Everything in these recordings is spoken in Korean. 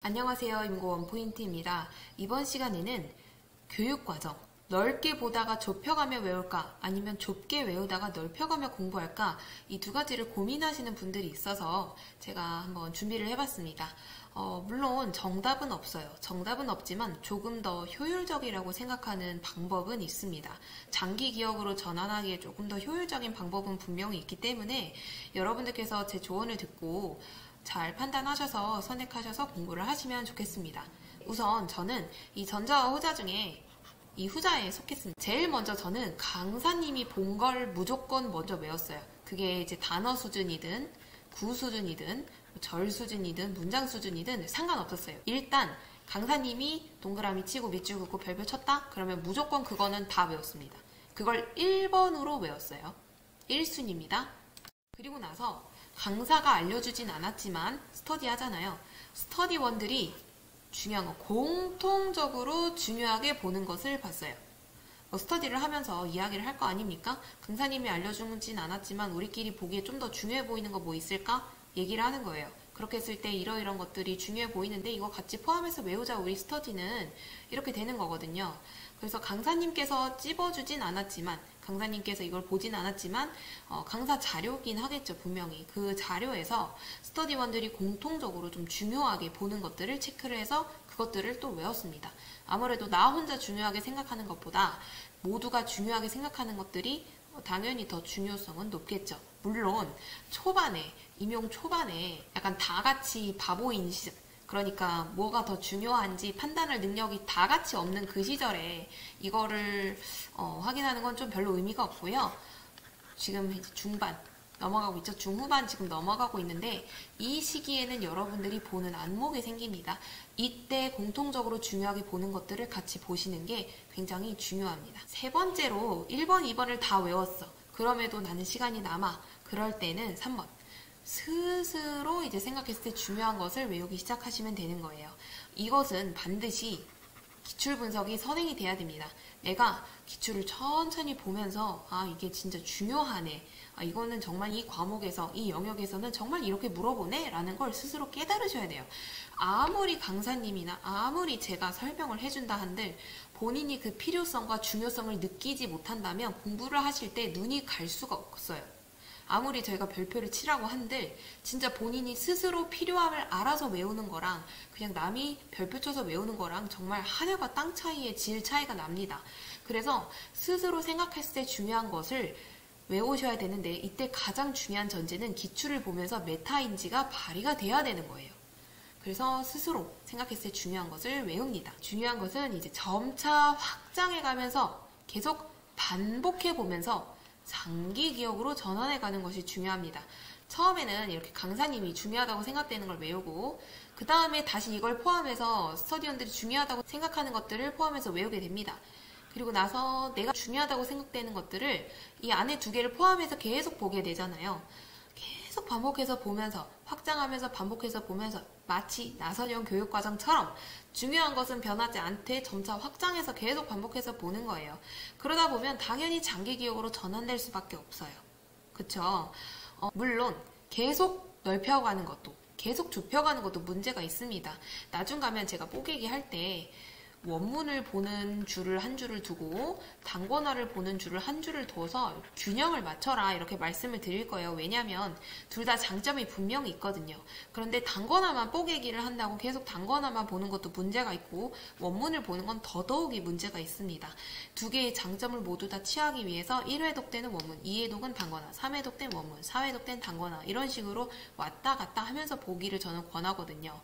안녕하세요. 임고원 포인트입니다. 이번 시간에는 교육과정, 넓게 보다가 좁혀가며 외울까 아니면 좁게 외우다가 넓혀가며 공부할까 이 두 가지를 고민하시는 분들이 있어서 제가 한번 준비를 해봤습니다. 물론 정답은 없어요. 정답은 없지만 조금 더 효율적이라고 생각하는 방법은 있습니다. 장기 기억으로 전환하기에 조금 더 효율적인 방법은 분명히 있기 때문에 여러분들께서 제 조언을 듣고 잘 판단하셔서 선택하셔서 공부를 하시면 좋겠습니다. 우선 저는 이 전자와 후자 중에 이 후자에 속했습니다. 제일 먼저 저는 강사님이 본 걸 무조건 먼저 외웠어요. 그게 이제 단어 수준이든 구 수준이든 절 수준이든 문장 수준이든 상관없었어요. 일단 강사님이 동그라미 치고 밑줄 긋고 별표 쳤다? 그러면 무조건 그거는 다 외웠습니다. 그걸 1번으로 외웠어요. 1순위입니다. 그리고 나서 강사가 알려주진 않았지만 스터디 하잖아요. 스터디원들이 중요한 거 공통적으로 중요하게 보는 것을 봤어요. 스터디를 하면서 이야기를 할 거 아닙니까? 강사님이 알려주진 않았지만 우리끼리 보기에 좀 더 중요해 보이는 거 뭐 있을까? 얘기를 하는 거예요. 그렇게 했을 때 이러이런 것들이 중요해 보이는데 이거 같이 포함해서 외우자 우리 스터디는 이렇게 되는 거거든요. 그래서 강사님께서 찝어주진 않았지만 강사님께서 이걸 보진 않았지만 강사 자료긴 하겠죠. 분명히 그 자료에서 스터디원들이 공통적으로 좀 중요하게 보는 것들을 체크를 해서 그것들을 또 외웠습니다. 아무래도 나 혼자 중요하게 생각하는 것보다 모두가 중요하게 생각하는 것들이 당연히 더 중요성은 높겠죠. 물론 초반에 임용 초반에 약간 다 같이 바보인 시절, 그러니까 뭐가 더 중요한지 판단할 능력이 다 같이 없는 그 시절에 이거를 확인하는 건 좀 별로 의미가 없고요. 지금 이제 중반 넘어가고 있죠. 중후반 지금 넘어가고 있는데 이 시기에는 여러분들이 보는 안목이 생깁니다. 이때 공통적으로 중요하게 보는 것들을 같이 보시는 게 굉장히 중요합니다. 세 번째로 1번, 2번을 다 외웠어. 그럼에도 나는 시간이 남아. 그럴 때는 3번. 스스로 이제 생각했을 때 중요한 것을 외우기 시작하시면 되는 거예요. 이것은 반드시 기출 분석이 선행이 돼야 됩니다. 내가 기출을 천천히 보면서 이게 진짜 중요하네. 이거는 정말 이 과목에서 이 영역에서는 정말 이렇게 물어보네 라는 걸 스스로 깨달으셔야 돼요. 아무리 강사님이나 아무리 제가 설명을 해준다 한들 본인이 그 필요성과 중요성을 느끼지 못한다면 공부를 하실 때 눈이 갈 수가 없어요. 아무리 저희가 별표를 치라고 한들 진짜 본인이 스스로 필요함을 알아서 외우는 거랑 그냥 남이 별표 쳐서 외우는 거랑 정말 하늘과 땅 차이의 질 차이가 납니다. 그래서 스스로 생각했을 때 중요한 것을 외우셔야 되는데 이때 가장 중요한 전제는 기출을 보면서 메타인지가 발휘가 돼야 되는 거예요. 그래서 스스로 생각했을 때 중요한 것을 외웁니다. 중요한 것은 이제 점차 확장해 가면서 계속 반복해 보면서 장기 기억으로 전환해 가는 것이 중요합니다. 처음에는 이렇게 강사님이 중요하다고 생각되는 걸 외우고 그 다음에 다시 이걸 포함해서 스터디원들이 중요하다고 생각하는 것들을 포함해서 외우게 됩니다. 그리고 나서 내가 중요하다고 생각되는 것들을 이 안에 두 개를 포함해서 계속 보게 되잖아요. 계속 반복해서 보면서 확장하면서 반복해서 보면서 마치 나선형 교육과정처럼 중요한 것은 변하지 않되 점차 확장해서 계속 반복해서 보는 거예요. 그러다 보면 당연히 장기 기억으로 전환될 수밖에 없어요. 그쵸? 물론 계속 넓혀가는 것도 계속 좁혀가는 것도 문제가 있습니다. 나중 가면 제가 뽀개기 할 때 원문을 보는 줄을 한 줄을 두고 단권화를 보는 줄을 한 줄을 둬서 균형을 맞춰라 이렇게 말씀을 드릴 거예요. 왜냐하면 둘 다 장점이 분명히 있거든요. 그런데 단권화만 뽀개기를 한다고 계속 단권화만 보는 것도 문제가 있고 원문을 보는 건 더더욱이 문제가 있습니다. 두 개의 장점을 모두 다 취하기 위해서 1회독 때는 원문, 2회독은 단권화, 3회독 때는 원문, 4회독 때는 단권화 이런 식으로 왔다 갔다 하면서 보기를 저는 권하거든요.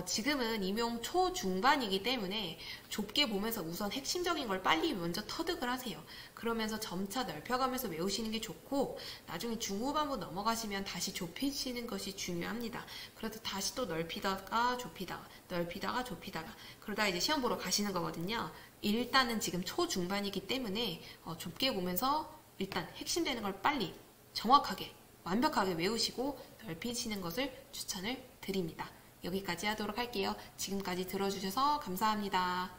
지금은 임용 초중반이기 때문에 좁게 보면서 우선 핵심적인 걸 빨리 먼저 터득을 하세요. 그러면서 점차 넓혀가면서 외우시는 게 좋고 나중에 중후반부 넘어가시면 다시 좁히시는 것이 중요합니다. 그래서 다시 또 넓히다가 좁히다가 넓히다가 좁히다가 그러다 이제 시험 보러 가시는 거거든요. 일단은 지금 초중반이기 때문에 좁게 보면서 일단 핵심되는 걸 빨리 정확하게 완벽하게 외우시고 넓히시는 것을 추천을 드립니다. 여기까지 하도록 할게요. 지금까지 들어주셔서 감사합니다.